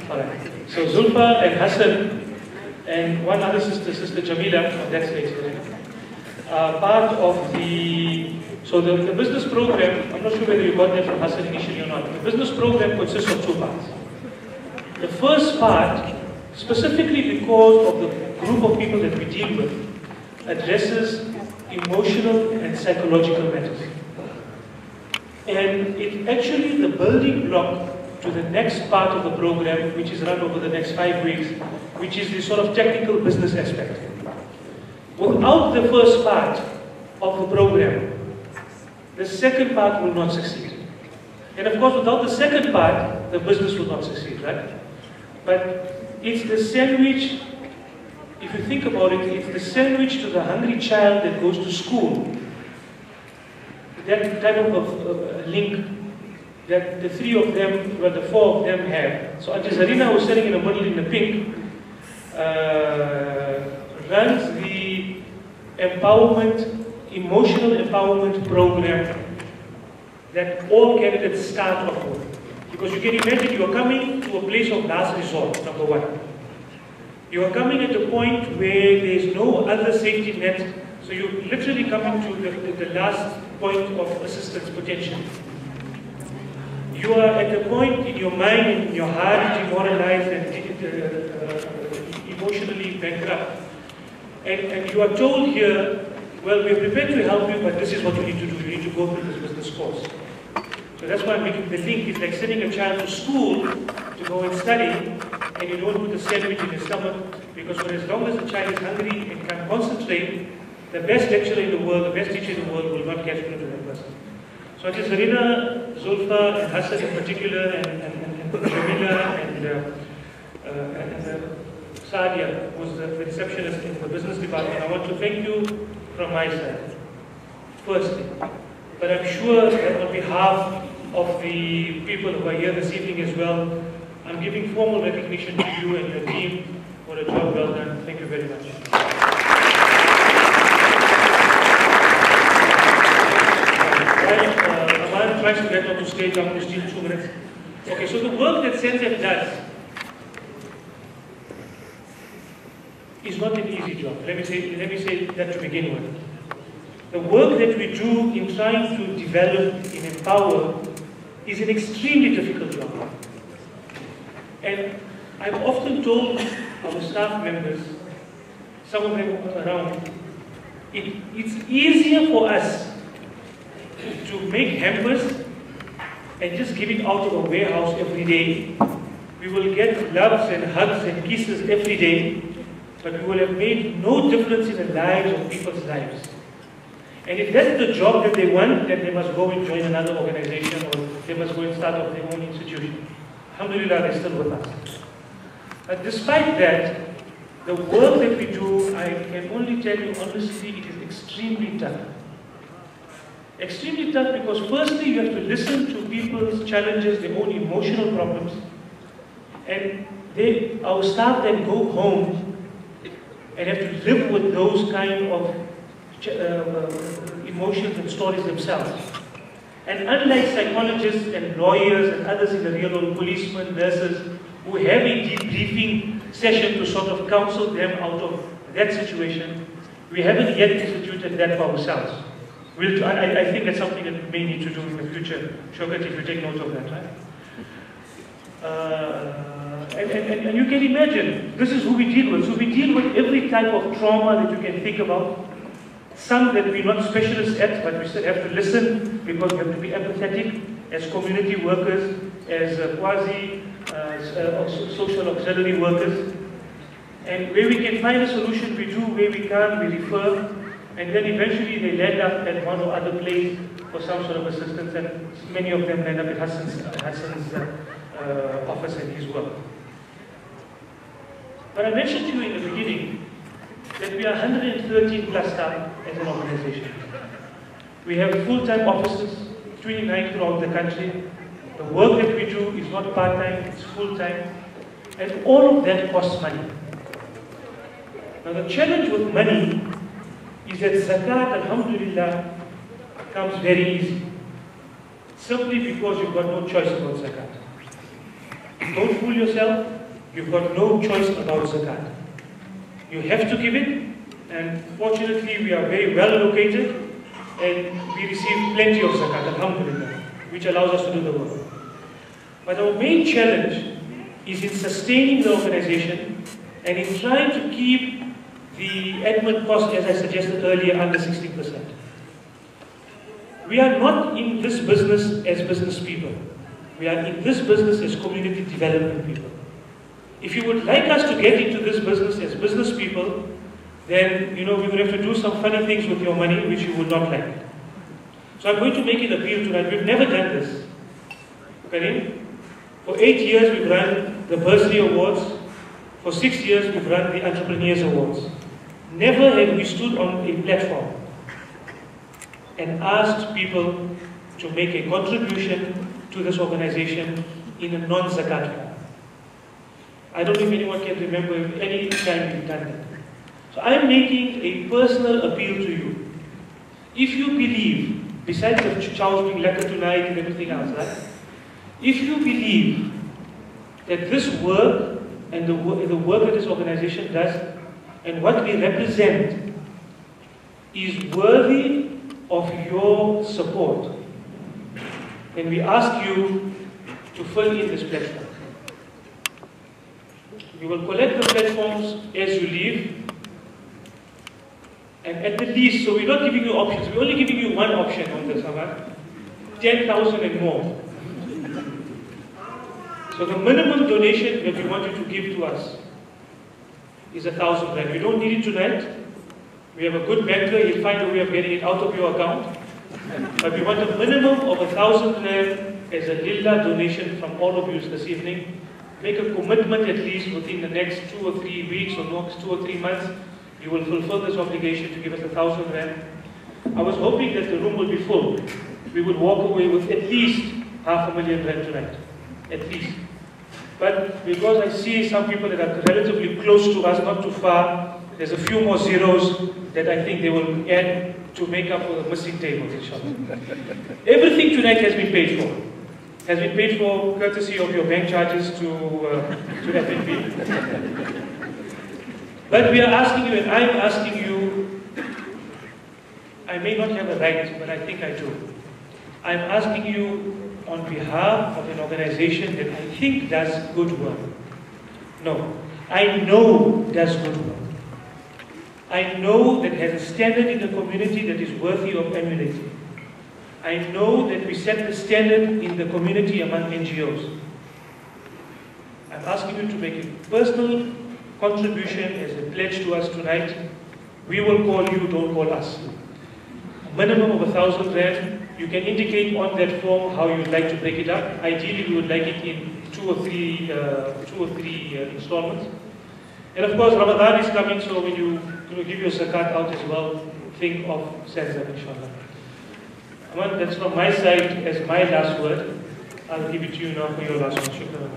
Alright. So Zulfa and Hassan and one other sister, Sister Jamila, on that stage, part of the business program. I'm not sure whether you got that from Hassan initially or not. The business program consists of two parts. The first part, specifically because of the group of people that we deal with, addresses emotional and psychological matters. And it's actually the building block to the next part of the program, which is run over the next 5 weeks, which is the sort of technical business aspect. Without the first part of the program, the second part will not succeed. And of course, without the second part, the business will not succeed, right? But it's the sandwich, if you think about it, it's the sandwich to the hungry child that goes to school. That type of link that the three of them, well, the four of them have. So Auntie Zarina, who's sitting in the middle in the pink, runs the emotional empowerment program that all candidates start off with. Because you can imagine you are coming to a place of last resort, number one. You are coming at a point where there is no other safety net, so you're literally coming to the last point of assistance potential. You are at a point in your mind and in your heart demoralized and emotionally bankrupt. And you are told here, well, we're prepared to help you, but this is what you need to do. You need to go through this business course. So that's why I'm making the link. It's like sending a child to school to go and study, and you don't put a sandwich in his stomach, because for as long as the child is hungry and can't concentrate, the best lecturer in the world, the best teacher in the world will not get through to that person. So it is Zarina, Zulfa, and Hassan in particular, and Jamila, and Sadia, who's the receptionist in the business department. I want to thank you from my side, firstly. But I'm sure that on behalf of the people who are here this evening as well, I'm giving formal recognition to you and your team for a job well done. Thank you very much. Aman tries to get onto stage. I'm going to steal 2 minutes. Okay, so the work that SENZF does is not an easy job. Let me say that to begin with. The work that we do in trying to develop and empower is an extremely difficult job. And I've often told our staff members, some of them around, it's easier for us to make hampers and just give it out of a warehouse every day. We will get loves and hugs and kisses every day, but we will have made no difference in the lives of people's lives. And if that's the job that they want, then they must go and join another organization, or they must go and start up their own institution. Alhamdulillah, they're still with us. But despite that, the work that we do, I can only tell you honestly, it is extremely tough. Extremely tough because firstly, you have to listen to people's challenges, their own emotional problems. And our staff then go home and have to live with those kind of emotions and stories themselves. And unlike psychologists and lawyers and others in the real world, policemen, nurses, who have a debriefing session to sort of counsel them out of that situation, we haven't yet instituted that for ourselves. I think that's something that we may need to do in the future. Shokat, if you take note of that, right? And you can imagine, this is who we deal with. So we deal with every type of trauma that you can think about. Some that we're not specialists at, but we still have to listen because we have to be empathetic as community workers, as social auxiliary workers. And where we can find a solution, we do. Where we can't, we refer. And then eventually they land up at one or other place for some sort of assistance, and many of them land up at Hassan's office and his work. But I mentioned to you in the beginning that we are 113 plus staff as an organization. We have full-time offices, 29 throughout the country. The work that we do is not part-time, it's full-time. And all of that costs money. Now the challenge with money is that zakat, alhamdulillah, comes very easy. Simply because you've got no choice about zakat. Don't fool yourself. You've got no choice about zakat. You have to give it, and fortunately we are very well located and we receive plenty of zakat, alhamdulillah, which allows us to do the work. But our main challenge is in sustaining the organization and in trying to keep the admin cost, as I suggested earlier, under 16%. We are not in this business as business people. We are in this business as community development people. If you would like us to get into this business as business people, then we would have to do some funny things with your money which you would not like. So I'm going to make an appeal tonight. We've never done this. Karim, for 8 years we've run the Bursary Awards. For 6 years we've run the Entrepreneurs Awards. Never have we stood on a platform and asked people to make a contribution to this organization in a non-zakat form. I don't know if anyone can remember any time we've done that. So I'm making a personal appeal to you. If you believe, besides the chows being lekker tonight and everything else, right? If you believe that this work and the work that this organization does and what we represent is worthy of your support, then we ask you to fill in this platform. You will collect the platforms as you leave, and at the least, so we're not giving you options, we're only giving you one option on this, 10,000 and more. So the minimum donation that we want you to give to us is 1,000 rand. We don't need it tonight. We have a good banker, he'll find a way of getting it out of your account. But we want a minimum of 1,000 rand as a lillah donation from all of you this evening. Make a commitment at least within the next 2 or 3 weeks or next 2 or 3 months. You will fulfill this obligation to give us 1,000 rand. I was hoping that the room would be full. We would walk away with at least 500,000 rand tonight. At least. But because I see some people that are relatively close to us, not too far, there's a few more zeros that I think they will add to make up for the missing tables, inshallah. Everything tonight has been paid for. Has been paid for courtesy of your bank charges to FNB. But we are asking you, and I am asking you, I may not have a right, but I think I do. I am asking you on behalf of an organization that I think does good work. No, I know does good work. I know that has a standard in the community that is worthy of emulating. I know that we set the standard in the community among NGOs. I'm asking you to make a personal contribution as a pledge to us tonight. We will call you, don't call us. A minimum of 1,000 rand. You can indicate on that form how you'd like to break it up. Ideally, we would like it in 2 or 3 installments. And of course, Ramadan is coming, so when you give your zakat out as well, think of Zanzab, inshallah. Aman, that's from my side as my last word. I'll give it to you now for your last one. Shukran.